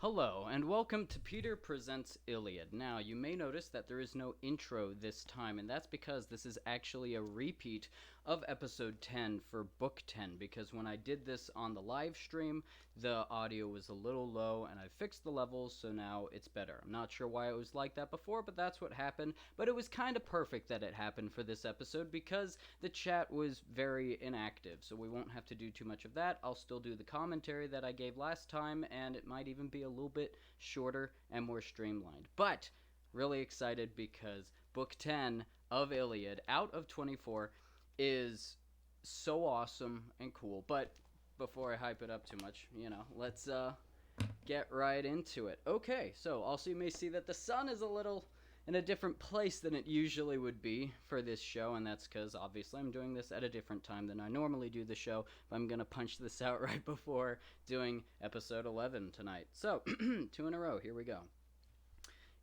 Hello, and welcome to Peter Presents Iliad. Now, you may notice that there is no intro this time, and that's because this is actually a repeat of episode 10 for book 10, because when I did this on the live stream, the audio was a little low, and I fixed the levels, so now it's better. I'm not sure why it was like that before, but that's what happened. But it was kind of perfect that it happened for this episode, because the chat was very inactive, so we won't have to do too much of that. I'll still do the commentary that I gave last time, and it might even be a little bit shorter and more streamlined. But really excited because book 10 of Iliad out of 24 is so awesome and cool. But before I hype it up too much, let's get right into it. Okay, so also you may see that the sun is a little in a different place than it usually would be for this show, and that's because obviously I'm doing this at a different time than I normally do the show, but I'm going to punch this out right before doing episode 11 tonight. So, 2 in a row, here we go.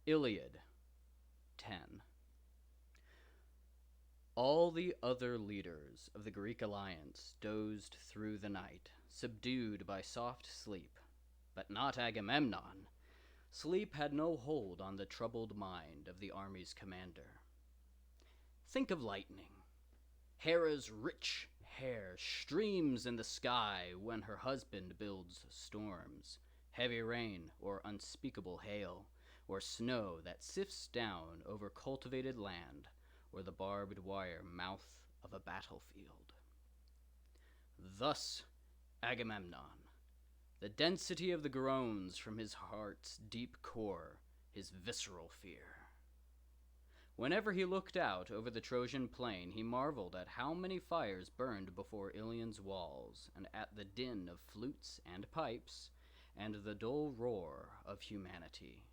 Iliad 10. All the other leaders of the Greek alliance dozed through the night, subdued by soft sleep, but not Agamemnon. Sleep had no hold on the troubled mind of the army's commander. Think of lightning. Hera's rich hair streams in the sky when her husband builds storms, heavy rain or unspeakable hail, or snow that sifts down over cultivated land, or the barbed wire mouth of a battlefield. Thus Agamemnon. The density of the groans from his heart's deep core, his visceral fear. Whenever he looked out over the Trojan plain, he marveled at how many fires burned before Ilion's walls, and at the din of flutes and pipes, and the dull roar of humanity.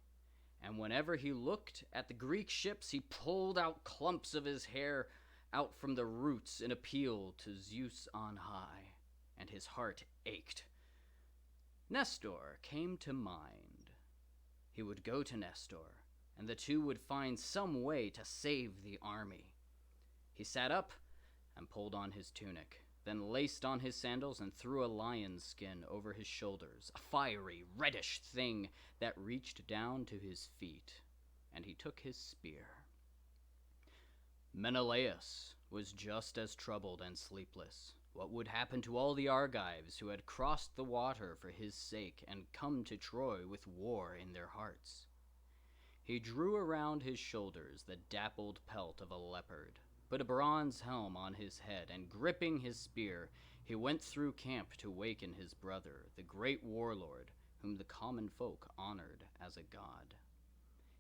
And whenever he looked at the Greek ships, he pulled out clumps of his hair out from the roots in appeal to Zeus on high, and his heart ached. Nestor came to mind. He would go to Nestor, and the two would find some way to save the army. He sat up and pulled on his tunic, then laced on his sandals and threw a lion's skin over his shoulders, a fiery, reddish thing that reached down to his feet, and he took his spear. Menelaus was just as troubled and sleepless. What would happen to all the Argives who had crossed the water for his sake and come to Troy with war in their hearts? He drew around his shoulders the dappled pelt of a leopard, put a bronze helm on his head, and gripping his spear, he went through camp to waken his brother, the great warlord, whom the common folk honored as a god.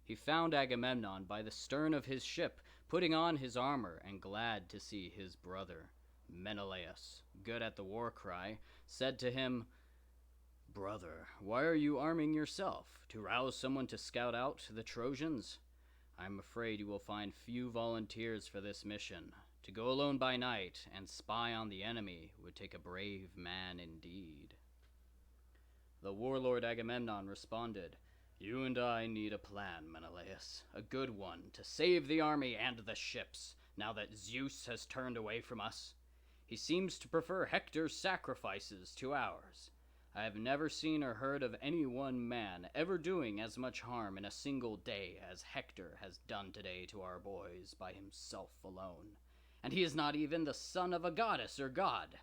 He found Agamemnon by the stern of his ship, putting on his armor and glad to see his brother. Menelaus, good at the war cry, said to him, "Brother, why are you arming yourself? To rouse someone to scout out the Trojans? I am afraid you will find few volunteers for this mission. To go alone by night and spy on the enemy would take a brave man indeed." The warlord Agamemnon responded, "You and I need a plan, Menelaus, a good one, to save the army and the ships, now that Zeus has turned away from us. He seems to prefer Hector's sacrifices to ours. I have never seen or heard of any one man ever doing as much harm in a single day as Hector has done today to our boys by himself alone. And he is not even the son of a goddess or god.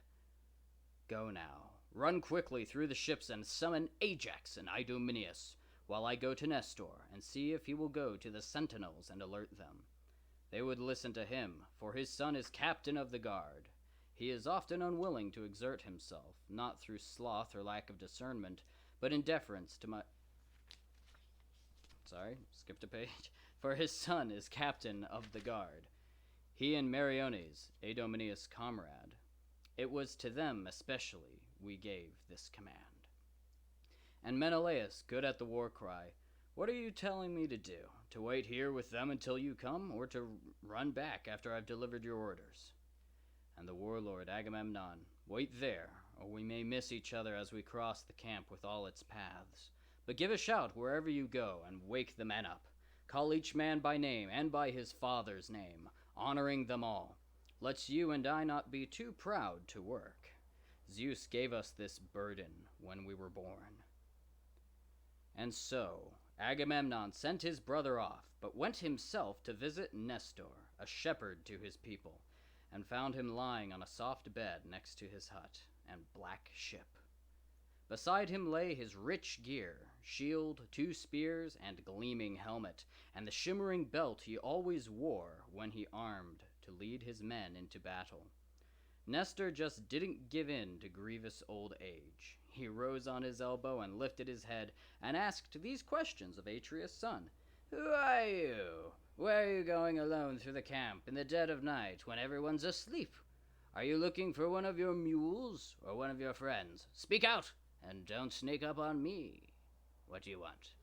Go now, run quickly through the ships and summon Ajax and Idomeneus, while I go to Nestor and see if he will go to the sentinels and alert them. They would listen to him, for his son is captain of the guard. He is often unwilling to exert himself, not through sloth or lack of discernment, but in deference to my... skipped a page. For his son is captain of the guard. He and Meriones, Idomeneus' comrade. It was to them especially we gave this command." And Menelaus, good at the war cry, "What are you telling me to do? To wait here with them until you come, or to run back after I've delivered your orders?" And the warlord Agamemnon, "Wait there, or we may miss each other as we cross the camp with all its paths. But give a shout wherever you go, and wake the men up. Call each man by name and by his father's name, honoring them all. Let's you and I not be too proud to work. Zeus gave us this burden when we were born." And so Agamemnon sent his brother off, but went himself to visit Nestor, a shepherd to his people, and found him lying on a soft bed next to his hut and black ship. Beside him lay his rich gear, shield, 2 spears, and gleaming helmet, and the shimmering belt he always wore when he armed to lead his men into battle. Nestor just didn't give in to grievous old age. He rose on his elbow and lifted his head and asked these questions of Atreus' son. "Who are you? Where are you going alone through the camp in the dead of night when everyone's asleep? Are you looking for one of your mules or one of your friends? Speak out, and don't sneak up on me. What do you want?"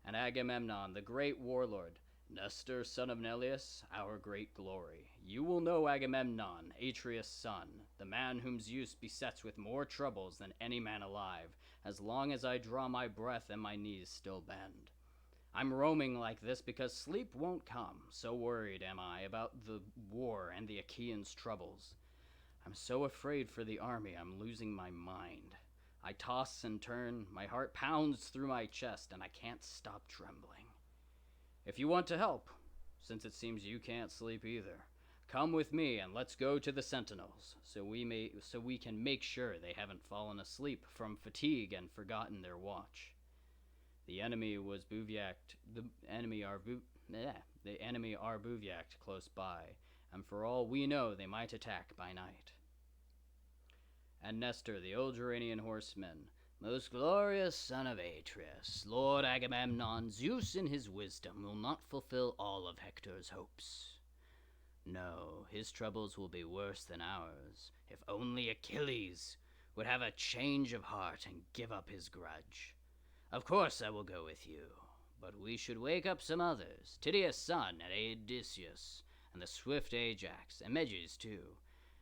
And Agamemnon, the great warlord, "Nestor, son of Neleus, our great glory. You will know Agamemnon, Atreus' son, the man whom Zeus besets with more troubles than any man alive, as long as I draw my breath and my knees still bend. I'm roaming like this because sleep won't come, so worried am I about the war and the Achaeans' troubles. I'm so afraid for the army I'm losing my mind. I toss and turn, my heart pounds through my chest, and I can't stop trembling. If you want to help, since it seems you can't sleep either, come with me and let's go to the sentinels, so we can make sure they haven't fallen asleep from fatigue and forgotten their watch. The enemy are bivouacked close by, and for all we know they might attack by night." And Nestor, the old Gerenian horseman, "Most glorious son of Atreus, Lord Agamemnon, Zeus in his wisdom will not fulfill all of Hector's hopes. No, his troubles will be worse than ours, if only Achilles would have a change of heart and give up his grudge. Of course I will go with you, but we should wake up some others, Tydeus' son and Odysseus, and the swift Ajax, and Meges too.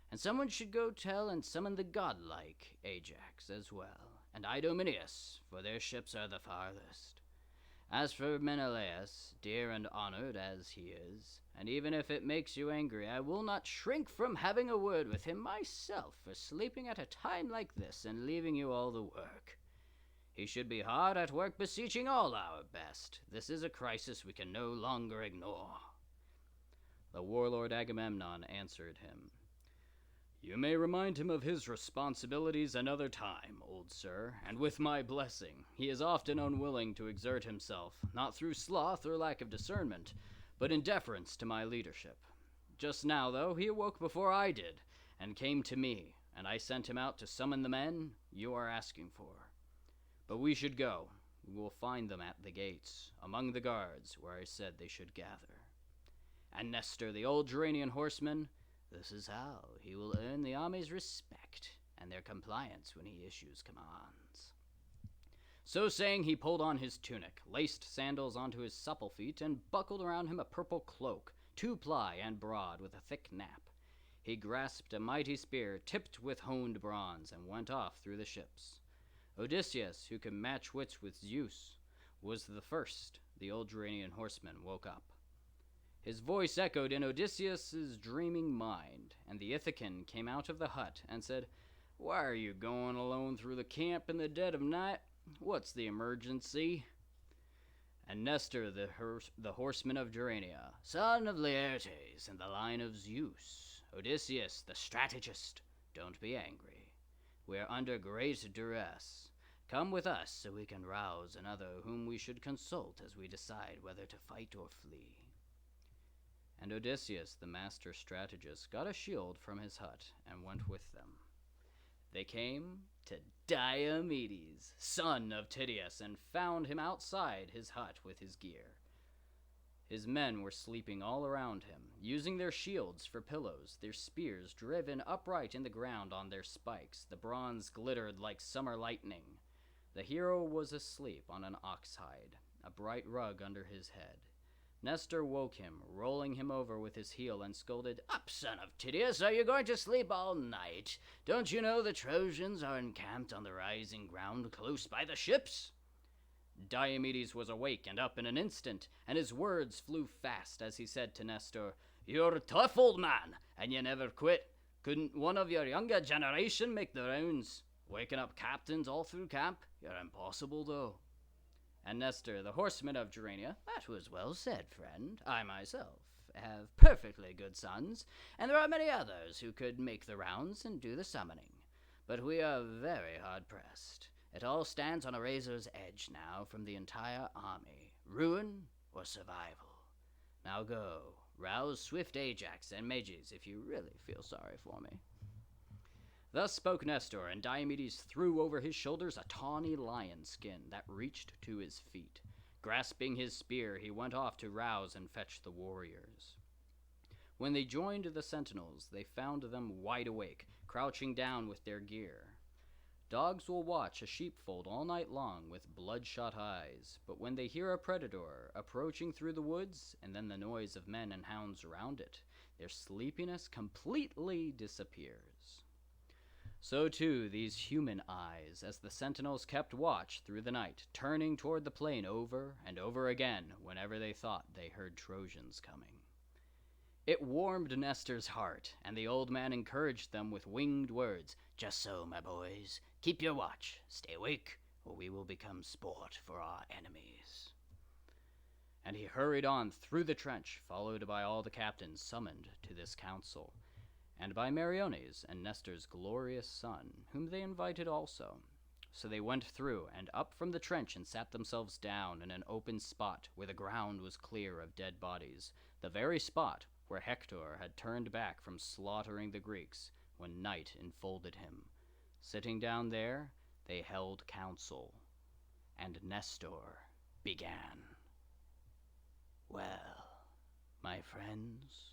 And someone should go tell and summon the godlike Ajax as well, and Idomeneus, for their ships are the farthest. As for Menelaus, dear and honored as he is, and even if it makes you angry, I will not shrink from having a word with him myself for sleeping at a time like this and leaving you all the work. He should be hard at work beseeching all our best. This is a crisis we can no longer ignore." The warlord Agamemnon answered him, "You may remind him of his responsibilities another time, old sir, and with my blessing. He is often unwilling to exert himself, not through sloth or lack of discernment, but in deference to my leadership. Just now, though, he awoke before I did, and came to me, and I sent him out to summon the men you are asking for. But we should go. We will find them at the gates, among the guards, where I said they should gather. And Nestor, the old Gerenian horseman, this is how he will earn the army's respect and their compliance when he issues commands." So saying, he pulled on his tunic, laced sandals onto his supple feet, and buckled around him a purple cloak, 2-ply and broad, with a thick nap. He grasped a mighty spear tipped with honed bronze, and went off through the ships. Odysseus, who could match wits with Zeus, was the first the old Gerenian horseman woke up. His voice echoed in Odysseus' dreaming mind, and the Ithacan came out of the hut and said, "Why are you going alone through the camp in the dead of night? What's the emergency?" And Nestor, the horseman of Gerenia, "Son of Laertes in the line of Zeus, Odysseus, the strategist, don't be angry. We are under great duress. Come with us so we can rouse another whom we should consult as we decide whether to fight or flee." And Odysseus, the master strategist, got a shield from his hut and went with them. They came to Diomedes, son of Tydeus, and found him outside his hut with his gear. His men were sleeping all around him, using their shields for pillows, their spears driven upright in the ground on their spikes. The bronze glittered like summer lightning. The hero was asleep on an ox hide, a bright rug under his head. Nestor woke him, rolling him over with his heel, and scolded, "Up, son of Tydeus, are you going to sleep all night? Don't you know the Trojans are encamped on the rising ground close by the ships?" Diomedes was awake and up in an instant, and his words flew fast as he said to Nestor, "You're a tough old man, and you never quit. Couldn't one of your younger generation make the rounds? Waking up captains all through camp? You're impossible, though." And Nestor, the horseman of Gerenia, "That was well said, friend. I myself have perfectly good sons, and there are many others who could make the rounds and do the summoning. But we are very hard pressed. It all stands on a razor's edge now from the entire army. Ruin or survival. Now go, rouse swift Ajax and Meges if you really feel sorry for me." Thus spoke Nestor, and Diomedes threw over his shoulders a tawny lion skin that reached to his feet. Grasping his spear, he went off to rouse and fetch the warriors. When they joined the sentinels, they found them wide awake, crouching down with their gear. Dogs will watch a sheepfold all night long with bloodshot eyes, but when they hear a predator approaching through the woods, and then the noise of men and hounds around it, their sleepiness completely disappears. So too these human eyes, as the sentinels kept watch through the night, turning toward the plain over and over again whenever they thought they heard Trojans coming. It warmed Nestor's heart, and the old man encouraged them with winged words. "Just so, my boys. Keep your watch. Stay awake, or we will become sport for our enemies." And he hurried on through the trench, followed by all the captains summoned to this council, and by Meriones and Nestor's glorious son, whom they invited also. So they went through and up from the trench and sat themselves down in an open spot where the ground was clear of dead bodies, the very spot where Hector had turned back from slaughtering the Greeks when night enfolded him. Sitting down there, they held council, and Nestor began. "Well, my friends,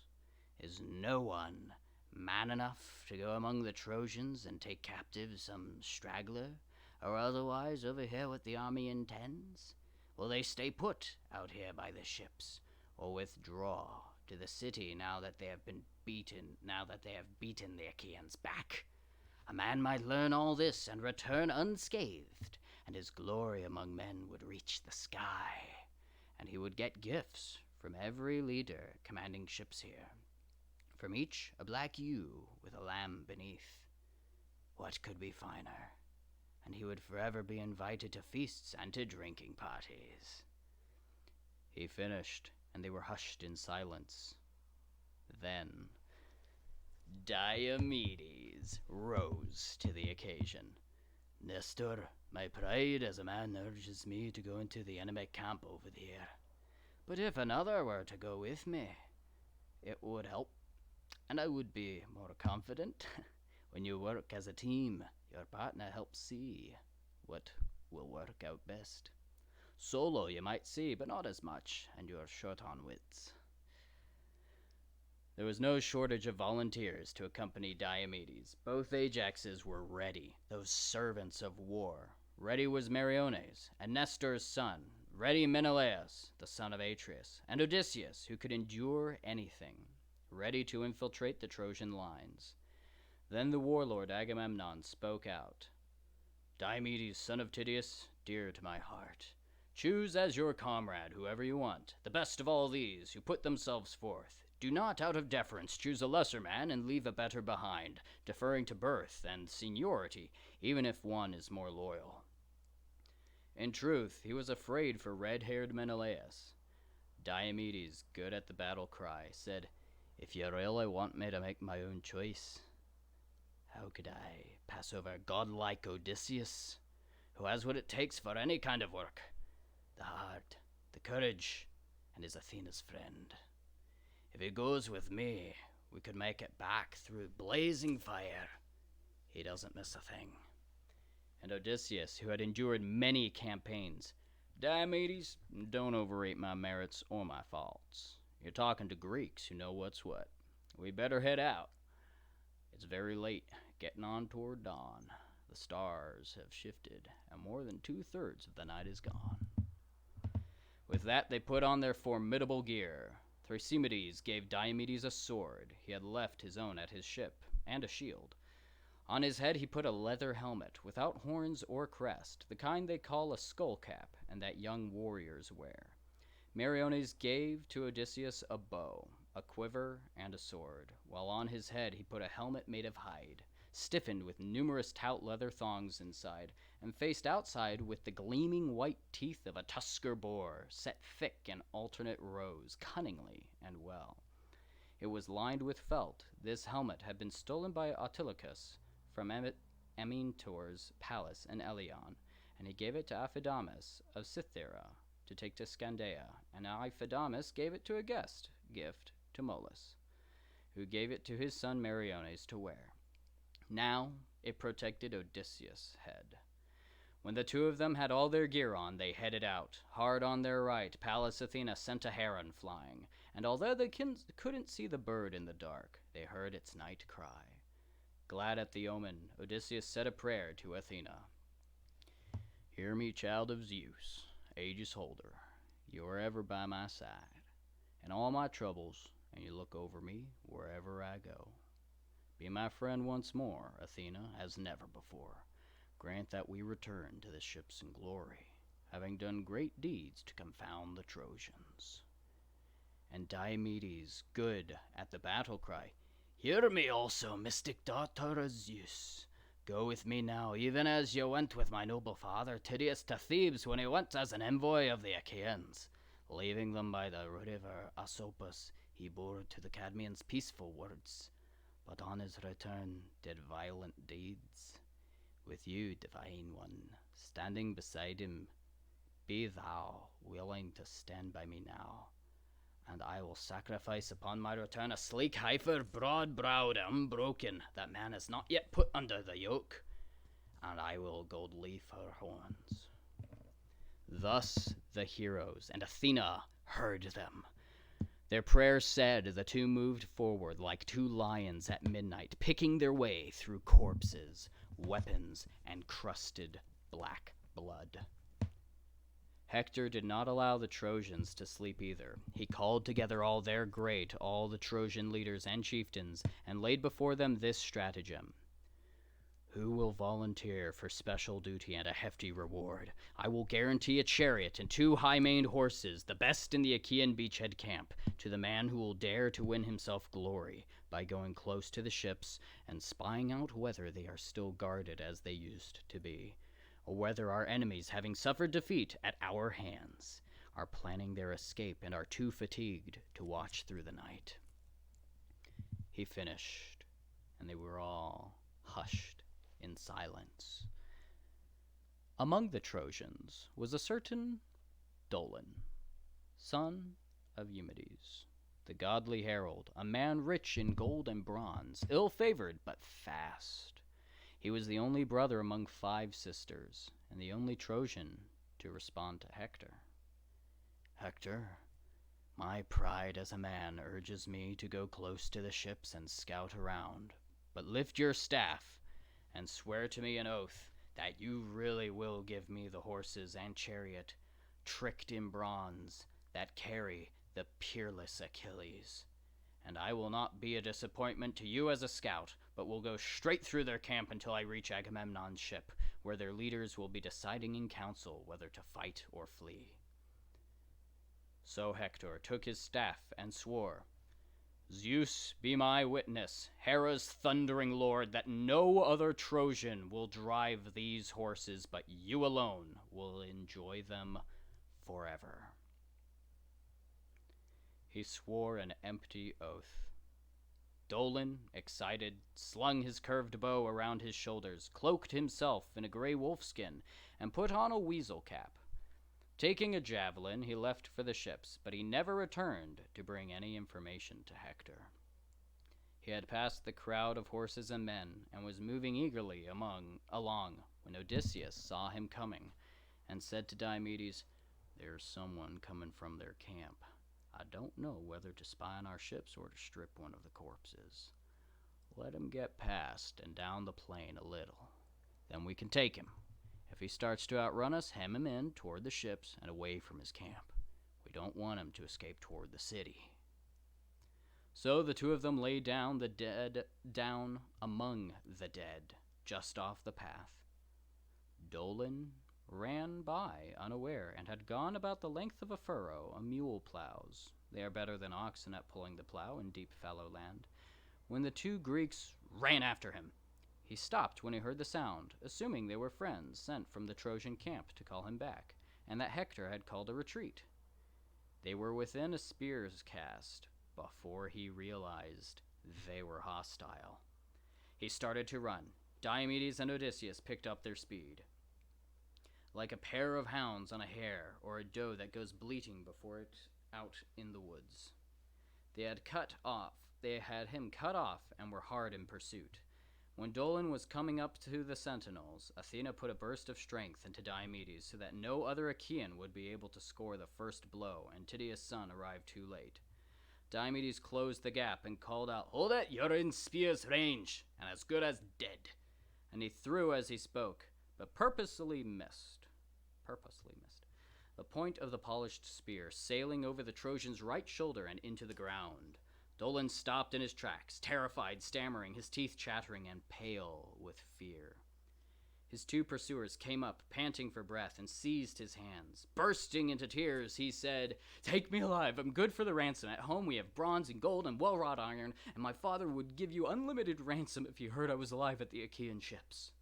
is no one man enough to go among the Trojans and take captive some straggler, or otherwise overhear what the army intends? Will they stay put out here by the ships, or withdraw to the city now that they have beaten the Achaeans back? A man might learn all this and return unscathed, and his glory among men would reach the sky, and he would get gifts from every leader commanding ships here. From each a black ewe with a lamb beneath. What could be finer? And he would forever be invited to feasts and to drinking parties." He finished, and they were hushed in silence. Then Diomedes rose to the occasion. "Nestor, my pride as a man urges me to go into the enemy camp over there. But if another were to go with me, it would help, and I would be more confident. When you work as a team, your partner helps see what will work out best. Solo you might see, but not as much, and you're short on wits." There was no shortage of volunteers to accompany Diomedes. Both Ajaxes were ready, those servants of war. Ready was Meriones, and Nestor's son. Ready Menelaus, the son of Atreus, and Odysseus, who could endure anything. Ready to infiltrate the Trojan lines. Then the warlord Agamemnon spoke out. "Diomedes, son of Tydeus, dear to my heart, choose as your comrade whoever you want, the best of all these who put themselves forth. Do not, out of deference, choose a lesser man and leave a better behind, deferring to birth and seniority, even if one is more loyal." In truth, he was afraid for red-haired Menelaus. Diomedes, good at the battle cry, said, "If you really want me to make my own choice, how could I pass over godlike Odysseus, who has what it takes for any kind of work? The heart, the courage, and is Athena's friend. If he goes with me, we could make it back through blazing fire. He doesn't miss a thing." And Odysseus, who had endured many campaigns, "Diomedes, don't overrate my merits or my faults. You're talking to Greeks who know what's what. We'd better head out. It's very late, getting on toward dawn. The stars have shifted, and more than 2/3 of the night is gone." With that, they put on their formidable gear. Thrasymedes gave Diomedes a sword. He had left his own at his ship, and a shield. On his head he put a leather helmet, without horns or crest, the kind they call a skull cap, and that young warriors wear. Meriones gave to Odysseus a bow, a quiver, and a sword, while on his head he put a helmet made of hide, stiffened with numerous taut leather thongs inside, and faced outside with the gleaming white teeth of a tusker boar, set thick in alternate rows, cunningly and well. It was lined with felt. This helmet had been stolen by Autolycus from Amyntor's palace in Ilion, and he gave it to Aphidamus of Cythera to take to Scandea, and Aphidamus gave it to a gift to Molus, who gave it to his son Meriones to wear. Now it protected Odysseus' head. When the two of them had all their gear on, they headed out. Hard on their right, Pallas Athena sent a heron flying, and although they couldn't see the bird in the dark, they heard its night cry. Glad at the omen, Odysseus said a prayer to Athena. "Hear me, child of Zeus, Aegis holder. You are ever by my side, in all my troubles, and you look over me wherever I go. Be my friend once more, Athena, as never before. Grant that we return to the ships in glory, having done great deeds to confound the Trojans." And Diomedes, good at the battle cry, "Hear me also, mystic daughter of Zeus. Go with me now, even as you went with my noble father Tydeus to Thebes when he went as an envoy of the Achaeans. Leaving them by the river Asopus, he bore to the Cadmeans peaceful words, but on his return did violent deeds. With you, divine one, standing beside him, be thou willing to stand by me now, and I will sacrifice upon my return a sleek heifer, broad-browed, unbroken, that man has not yet put under the yoke, and I will gold leaf her horns." Thus the heroes, and Athena heard them. Their prayers said, the two moved forward like two lions at midnight, picking their way through corpses, weapons, and crusted black blood. Hector did not allow the Trojans to sleep either. He called together all the Trojan leaders and chieftains, and laid before them this stratagem. "Who will volunteer for special duty and a hefty reward? I will guarantee a chariot and 2 high-maned horses, the best in the Achaean beachhead camp, to the man who will dare to win himself glory by going close to the ships and spying out whether they are still guarded as they used to be, or whether our enemies, having suffered defeat at our hands, are planning their escape and are too fatigued to watch through the night." He finished, and they were all hushed in silence. Among the Trojans was a certain Dolon, son of Diomedes, the godly herald, a man rich in gold and bronze, ill-favored but fast. He was the only brother among 5 sisters, and the only Trojan to respond to Hector. "Hector, my pride as a man urges me to go close to the ships and scout around, but lift your staff and swear to me an oath that you really will give me the horses and chariot, tricked in bronze, that carry the peerless Achilles. And I will not be a disappointment to you as a scout, but will go straight through their camp until I reach Agamemnon's ship, where their leaders will be deciding in council whether to fight or flee." So Hector took his staff and swore, "Zeus be my witness, Hera's thundering lord, that no other Trojan will drive these horses, but you alone will enjoy them forever." He swore an empty oath. Dolon, excited, slung his curved bow around his shoulders, cloaked himself in a gray wolfskin, and put on a weasel cap. Taking a javelin, he left for the ships, but he never returned to bring any information to Hector. He had passed the crowd of horses and men, and was moving eagerly along when Odysseus saw him coming, and said to Diomedes, "There's someone coming from their camp. I don't know whether to spy on our ships or to strip one of the corpses. Let him get past and down the plain a little. Then we can take him. If he starts to outrun us, hem him in toward the ships and away from his camp. We don't want him to escape toward the city." So the two of them lay down among the dead, just off the path. Dolon ran by unaware and had gone about the length of a furrow a mule plows. They are better than oxen at pulling the plow in deep fallow land, when the 2 Greeks ran after him. He stopped when he heard the sound, assuming they were friends sent from the Trojan camp to call him back, and that Hector had called a retreat. They were within a spear's cast before he realized they were hostile. He started to run. Diomedes and Odysseus picked up their speed. Like a pair of hounds on a hare or a doe that goes bleating before it out in the woods. They had him cut off and were hard in pursuit. When Dolon was coming up to the sentinels, Athena put a burst of strength into Diomedes so that no other Achaean would be able to score the first blow, and Tydeus' son arrived too late. Diomedes closed the gap and called out, "Hold it, you're in spear's range, and as good as dead." And he threw as he spoke, but purposely missed. The point of the polished spear sailing over the Trojan's right shoulder and into the ground. Dolon stopped in his tracks, terrified, stammering, his teeth chattering, and pale with fear. His two pursuers came up, panting for breath, and seized his hands. Bursting into tears, he said, "Take me alive, I'm good for the ransom. At home we have bronze and gold and well-wrought iron, and my father would give you unlimited ransom if he heard I was alive at the Achaean ships."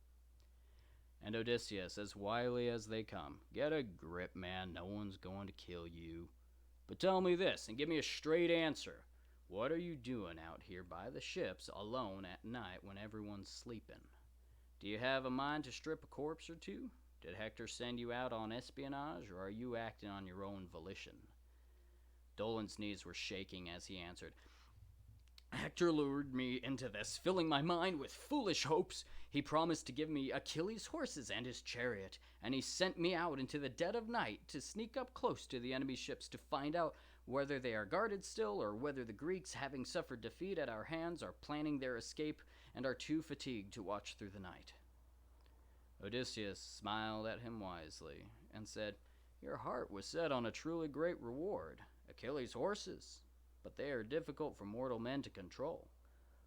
And Odysseus, as wily as they come, "Get a grip, man, no one's going to kill you. But tell me this, and give me a straight answer. What are you doing out here by the ships alone at night when everyone's sleeping? Do you have a mind to strip a corpse or two? Did Hector send you out on espionage, or are you acting on your own volition?" Dolon's knees were shaking as he answered, "Hector lured me into this, filling my mind with foolish hopes. He promised to give me Achilles' horses and his chariot, and he sent me out into the dead of night to sneak up close to the enemy's ships to find out whether they are guarded still, or whether the Greeks, having suffered defeat at our hands, are planning their escape and are too fatigued to watch through the night." Odysseus smiled at him wisely and said, "Your heart was set on a truly great reward, Achilles' horses, but they are difficult for mortal men to control.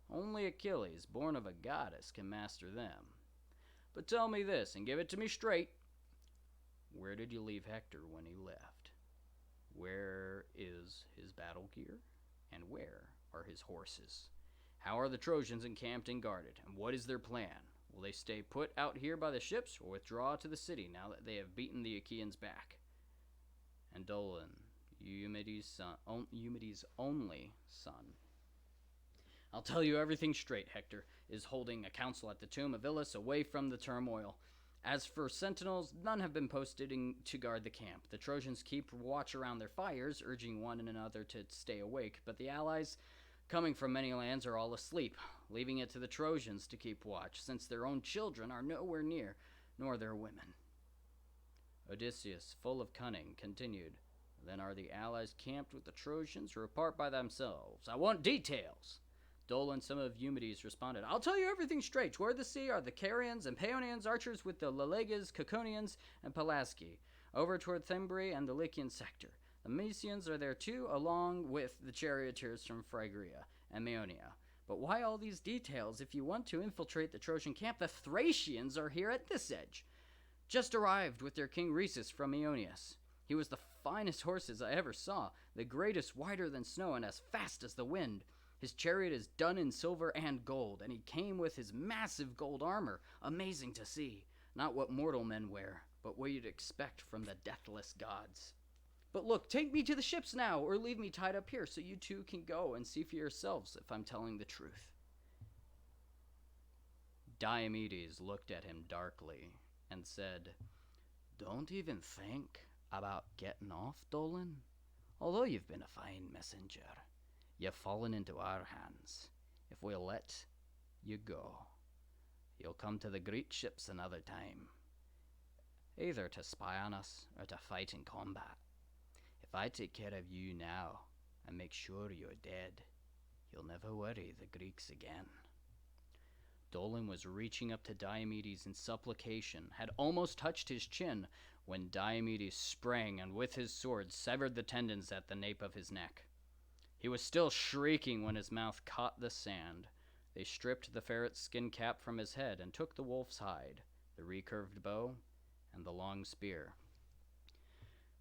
Only Achilles, born of a goddess, can master them. But tell me this, and give it to me straight. Where did you leave Hector when he left? Where is his battle gear? And where are his horses? How are the Trojans encamped and guarded? And what is their plan? Will they stay put out here by the ships, or withdraw to the city now that they have beaten the Achaeans back?" And Dolon, Diomedes' only son, "I'll tell you everything straight. Hector is holding a council at the tomb of Ilus, away from the turmoil. As for sentinels, none have been posted to guard the camp. The Trojans keep watch around their fires, urging one and another to stay awake, but the allies, coming from many lands, are all asleep, leaving it to the Trojans to keep watch, since their own children are nowhere near, nor their women." Odysseus, full of cunning, continued, "Then are the allies camped with the Trojans, or apart by themselves? I want details." Dolon, son of Diomedes, responded, "I'll tell you everything straight. Toward the sea are the Carians and Paeonians, archers with the Leleges, Caconians, and Pelasgi. Over toward Thembri and the Lycian sector. The Mysians are there too, along with the charioteers from Phrygia and Maeonia. But why all these details? If you want to infiltrate the Trojan camp, the Thracians are here at this edge. Just arrived with their king Rhesus from Ionius. He was the finest horses I ever saw, the greatest, whiter than snow, and as fast as the wind. His chariot is done in silver and gold, and he came with his massive gold armor, amazing to see. Not what mortal men wear, but what you'd expect from the deathless gods. But look, take me to the ships now, or leave me tied up here so you two can go and see for yourselves if I'm telling the truth." Diomedes looked at him darkly and said, "Don't even think about getting off, Dolon. Although you've been a fine messenger, you've fallen into our hands. If we'll let you go, you'll come to the Greek ships another time, either to spy on us or to fight in combat. If I take care of you now and make sure you're dead, you'll never worry the Greeks again." Dolon was reaching up to Diomedes in supplication, had almost touched his chin, when Diomedes sprang and with his sword severed the tendons at the nape of his neck. He was still shrieking when his mouth caught the sand. They stripped the ferret's skin cap from his head and took the wolf's hide, the recurved bow, and the long spear.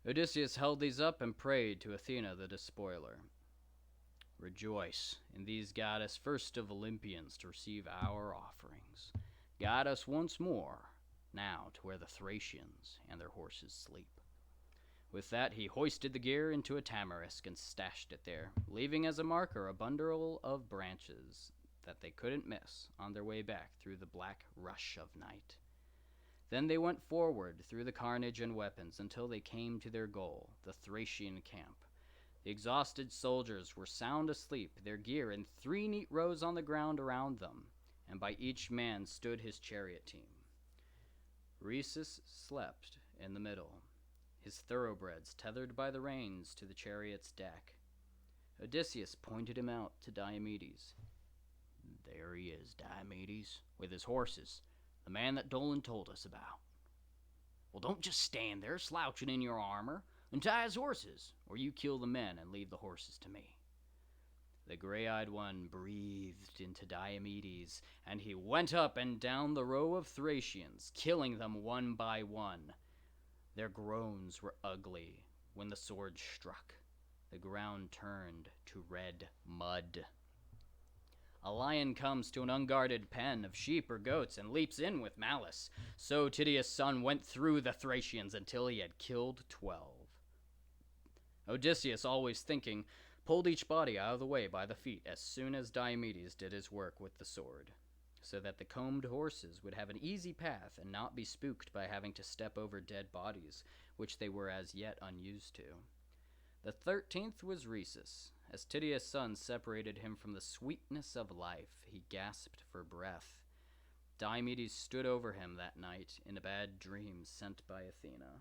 Odysseus held these up and prayed to Athena the despoiler. Rejoice in these goddess, first of Olympians, to receive our offerings. Guide us once more, now to where the Thracians and their horses sleep." With that, he hoisted the gear into a tamarisk and stashed it there, leaving as a marker a bundle of branches that they couldn't miss on their way back through the black rush of night. Then they went forward through the carnage and weapons until they came to their goal, the Thracian camp. The exhausted soldiers were sound asleep, their gear in 3 neat rows on the ground around them, and by each man stood his chariot team. Rhesus slept in the middle, his thoroughbreds tethered by the reins to the chariot's deck. Odysseus pointed him out to Diomedes. "There he is, Diomedes, with his horses, the man that Dolan told us about." "Well, don't just stand there slouching in your armor. Untie his horses, or you kill the men and leave the horses to me." The gray-eyed one breathed into Diomedes, and he went up and down the row of Thracians, killing them one by one. Their groans were ugly when the sword struck. The ground turned to red mud. A lion comes to an unguarded pen of sheep or goats and leaps in with malice. So Tydeus' son went through the Thracians until he had killed 12. Odysseus, always thinking, pulled each body out of the way by the feet as soon as Diomedes did his work with the sword, so that the combed horses would have an easy path and not be spooked by having to step over dead bodies, which they were as yet unused to. The 13th was Rhesus. As Tydeus' son separated him from the sweetness of life, he gasped for breath. Diomedes stood over him that night in a bad dream sent by Athena.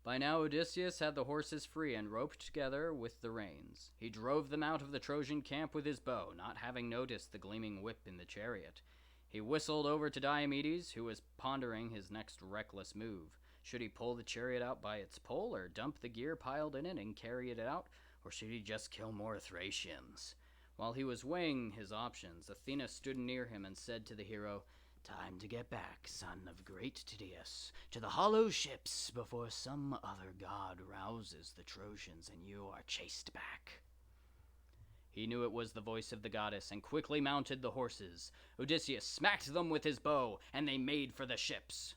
By now Odysseus had the horses free and roped together with the reins. He drove them out of the Trojan camp with his bow, not having noticed the gleaming whip in the chariot. He whistled over to Diomedes, who was pondering his next reckless move. Should he pull the chariot out by its pole, or dump the gear piled in it and carry it out, or should he just kill more Thracians? While he was weighing his options, Athena stood near him and said to the hero, "Time to get back, son of great Tydeus, to the hollow ships before some other god rouses the Trojans and you are chased back." He knew it was the voice of the goddess and quickly mounted the horses. Odysseus smacked them with his bow, and they made for the ships.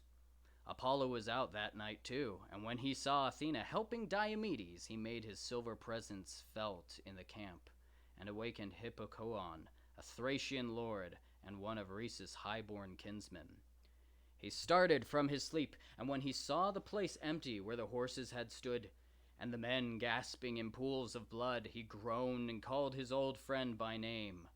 Apollo was out that night too, and when he saw Athena helping Diomedes, he made his silver presence felt in the camp, and awakened Hippocoon, a Thracian lord, and one of Rhesus' high-born kinsmen. He started from his sleep, and when he saw the place empty where the horses had stood, and the men gasping in pools of blood, he groaned and called his old friend by name.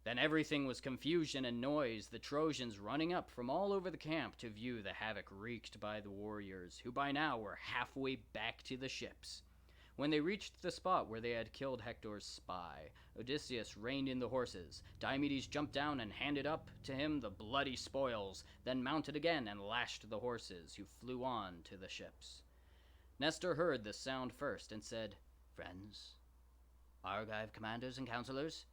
Then everything was confusion and noise, the Trojans running up from all over the camp to view the havoc wreaked by the warriors, who by now were halfway back to the ships. When they reached the spot where they had killed Hector's spy, Odysseus reined in the horses. Diomedes jumped down and handed up to him the bloody spoils, then mounted again and lashed the horses, who flew on to the ships. Nestor heard the sound first and said, "Friends, Argive commanders and counselors,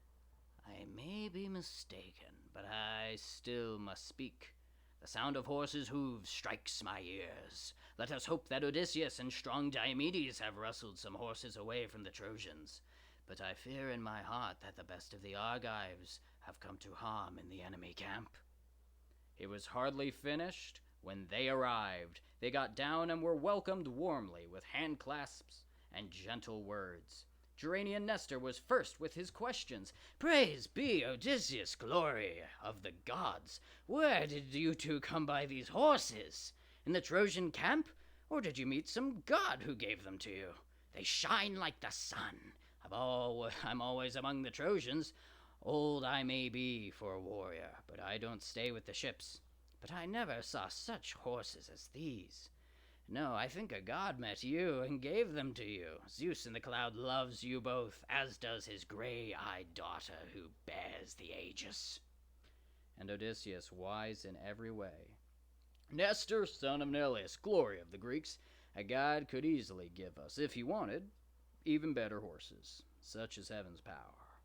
I may be mistaken, but I still must speak. The sound of horses' hooves strikes my ears. Let us hope that Odysseus and strong Diomedes have rustled some horses away from the Trojans. But I fear in my heart that the best of the Argives have come to harm in the enemy camp." He was hardly finished when they arrived. They got down and were welcomed warmly with hand clasps and gentle words. Geranian Nestor was first with his questions. "Praise be Odysseus, glory of the gods! Where did you two come by these horses? In the Trojan camp? Or did you meet some god who gave them to you? They shine like the sun. I'm always among the Trojans. Old I may be for a warrior, but I don't stay with the ships. But I never saw such horses as these. No, I think a god met you and gave them to you. Zeus in the cloud loves you both, as does his gray-eyed daughter who bears the Aegis." And Odysseus, wise in every way. "Nestor, son of Neleus, glory of the Greeks, a god could easily give us, if he wanted, even better horses, such as heaven's power.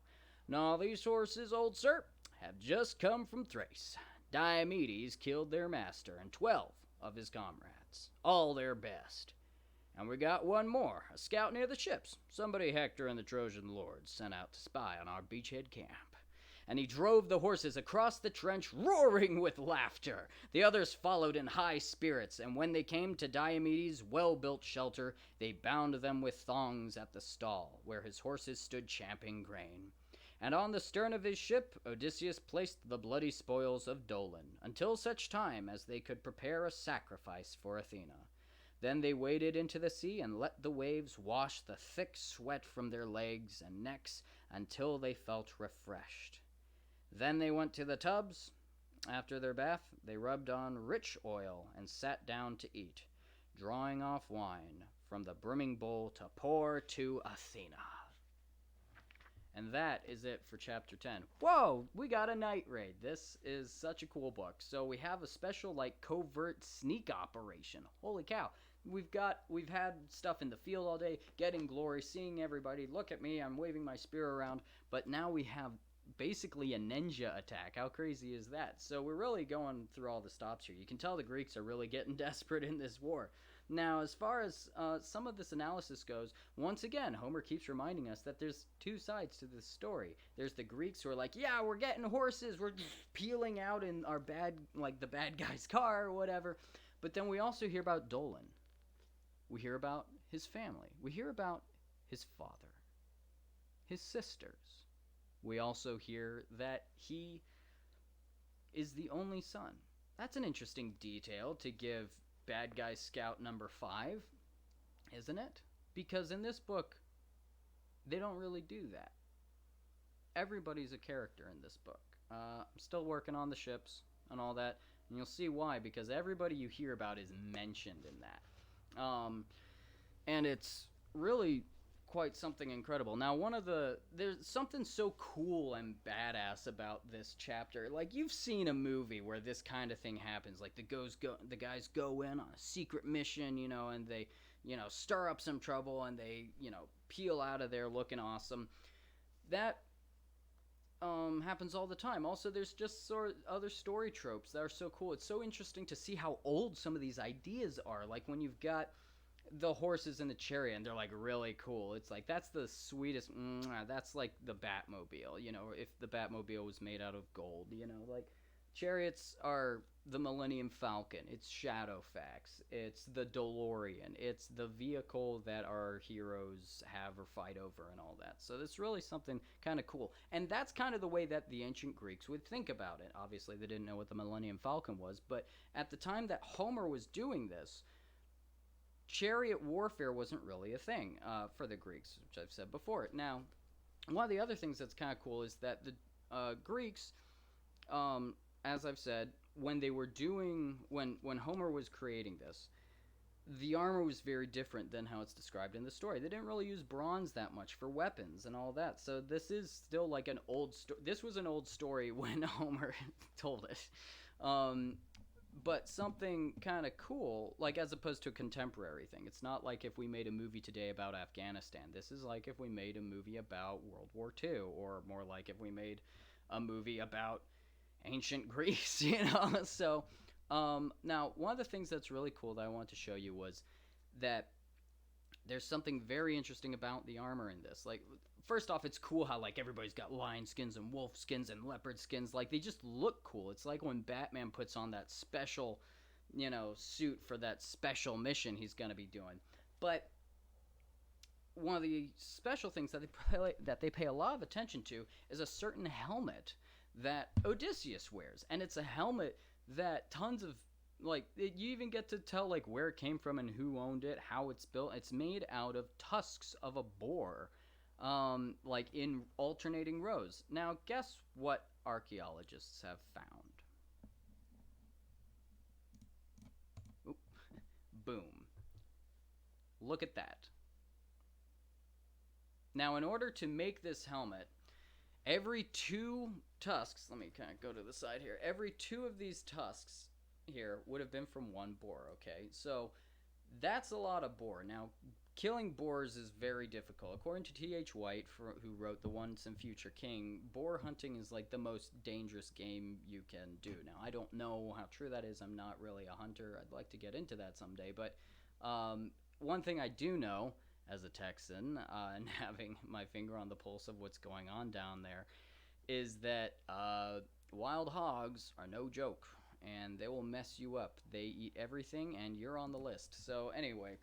Now these horses, old sir, have just come from Thrace. Diomedes killed their master and 12 of his comrades, all their best. And we got one more, a scout near the ships. Somebody Hector and the Trojan lords sent out to spy on our beachhead camp. And he drove the horses across the trench, roaring with laughter. The others followed in high spirits, and when they came to Diomedes' well-built shelter, they bound them with thongs at the stall, where his horses stood champing grain. And on the stern of his ship, Odysseus placed the bloody spoils of Dolon, until such time as they could prepare a sacrifice for Athena. Then they waded into the sea and let the waves wash the thick sweat from their legs and necks until they felt refreshed. Then they went to the tubs. After their bath, they rubbed on rich oil and sat down to eat, drawing off wine from the brimming bowl to pour to Athena. And that is it for chapter 10. Whoa, we got a night raid. This is such a cool book. So we have a special covert sneak operation. Holy cow. We've had stuff in the field all day, getting glory, seeing everybody. Look at me, I'm waving my spear around. But now we have basically a ninja attack. How crazy is that? So we're really going through all the stops here. You can tell the Greeks are really getting desperate in this war. Now, as far as some of this analysis goes, once again, Homer keeps reminding us that there's two sides to this story. There's the Greeks who are like, yeah, we're getting horses, we're peeling out in our the bad guy's car or whatever. But then we also hear about Dolon. We hear about his family. We hear about his father, his sisters. We also hear that he is the only son. That's an interesting detail to give bad guy scout number 5, isn't it? Because in this book, they don't really do that. Everybody's a character in this book. I'm still working on the ships and all that, and you'll see why, because everybody you hear about is mentioned in that. And it's really quite something incredible. Now, there's something so cool and badass about this chapter. Like, you've seen a movie where this kind of thing happens. Like, the guys go in on a secret mission, and they, stir up some trouble, and they, peel out of there looking awesome. That happens all the time. Also, there's just other story tropes that are so cool. It's so interesting to see how old some of these ideas are. Like, when you've got the horses in the chariot, and they're really cool. It's that's the sweetest. That's like the Batmobile. If the Batmobile was made out of gold. Chariots are the Millennium Falcon. It's Shadowfax. It's the DeLorean. It's the vehicle that our heroes have or fight over and all that. So it's really something kind of cool. And that's kind of the way that the ancient Greeks would think about it. Obviously, they didn't know what the Millennium Falcon was, but at the time that Homer was doing this, chariot warfare wasn't really a thing for the Greeks, which I've said before. Now, one of the other things that's kind of cool is that the Greeks, as I've said, when Homer was creating this, the armor was very different than how it's described in the story. They didn't really use bronze that much for weapons and all that. So this is still an old story. This was an old story when Homer told it. But something kind of cool, as opposed to a contemporary thing. It's not like if we made a movie today about Afghanistan. This is like if we made a movie about World War II, or more like if we made a movie about ancient Greece, So, now, one of the things that's really cool that I wanted to show you was that there's something very interesting about the armor in this. First off, it's cool how everybody's got lion skins and wolf skins and leopard skins. They just look cool. It's like when Batman puts on that special, suit for that special mission he's going to be doing. But one of the special things that they pay a lot of attention to is a certain helmet that Odysseus wears. And it's a helmet that tons of you even get to tell where it came from and who owned it, how it's built. It's made out of tusks of a boar. In alternating rows. Now, guess what archaeologists have found? Oop. Boom. Look at that. Now, in order to make this helmet, every 2 tusks, let me kind of go to the side here, every 2 of these tusks here would have been from one boar, okay? So, that's a lot of boar. Now, killing boars is very difficult. According to T.H. White, who wrote The Once and Future King, boar hunting is the most dangerous game you can do. Now, I don't know how true that is. I'm not really a hunter. I'd like to get into that someday. But one thing I do know as a Texan, and having my finger on the pulse of what's going on down there, is that wild hogs are no joke, and they will mess you up. They eat everything, and you're on the list. So anyway,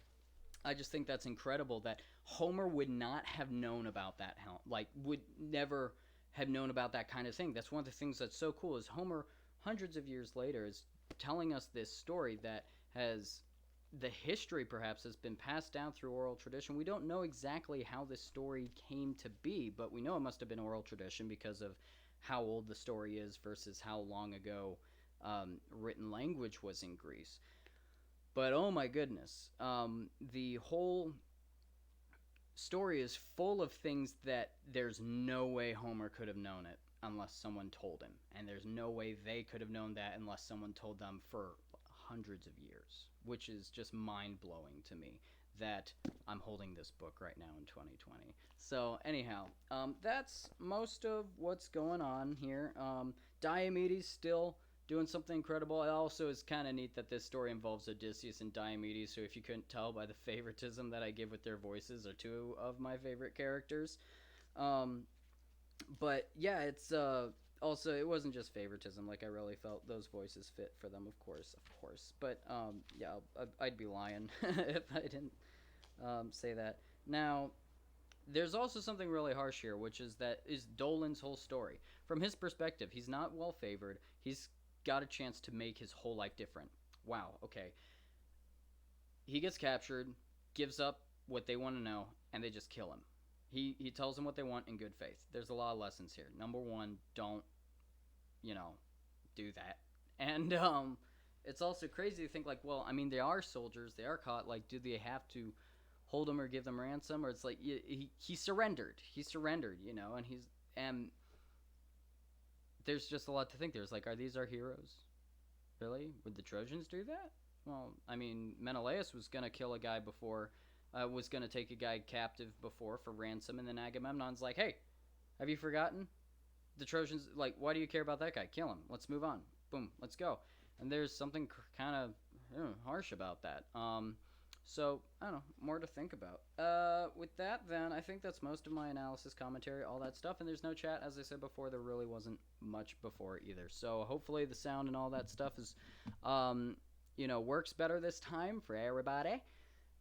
I just think that's incredible that Homer would not have known about that. Like, would never have known about that kind of thing. That's one of the things that's so cool is Homer, hundreds of years later, is telling us this story that has the history perhaps has been passed down through oral tradition. We don't know exactly how this story came to be, but we know it must have been oral tradition because of how old the story is versus how long ago written language was in Greece. But oh my goodness, the whole story is full of things that there's no way Homer could have known it unless someone told him. And there's no way they could have known that unless someone told them for hundreds of years, which is just mind-blowing to me that I'm holding this book right now in 2020. So anyhow, that's most of what's going on here. Diomedes still doing something incredible. It also is kind of neat that this story involves Odysseus and Diomedes, so if you couldn't tell by the favoritism that I give with their voices, are two of my favorite characters. But yeah, it's also, it wasn't just favoritism. Like, I really felt those voices fit for them, of course. But yeah, I'd be lying if I didn't say that. Now, there's also something really harsh here, which is Dolan's whole story. From his perspective, he's not well favored. He's got a chance to make his whole life different. Wow, okay. He gets captured, gives up what they want to know, and they just kill him. He tells them what they want in good faith. There's a lot of lessons here. Number one, don't, do that. And it's also crazy to think, like, well, I mean, they are soldiers. They are caught. Like, do they have to hold them or give them ransom? Or it's like, he surrendered. He surrendered, and there's just a lot to think. There's like, are these our heroes? Really? Would the Trojans do that? Well, I mean, Menelaus was going to kill a guy before, was going to take a guy captive before for ransom, and then Agamemnon's like, hey, have you forgotten? The Trojans, like, why do you care about that guy? Kill him. Let's move on. Boom, let's go. And there's something kind of harsh about that. So, I don't know, more to think about. With that, then, I think that's most of my analysis, commentary, all that stuff. And there's no chat. As I said before, there really wasn't much before either. So, hopefully the sound and all that stuff is, works better this time for everybody.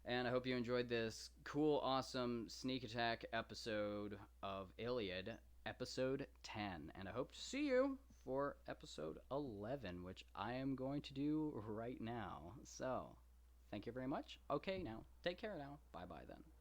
And I hope you enjoyed this cool, awesome sneak attack episode of Iliad, episode 10. And I hope to see you for episode 11, which I am going to do right now. So, thank you very much. Okay, now, take care now. Bye-bye then.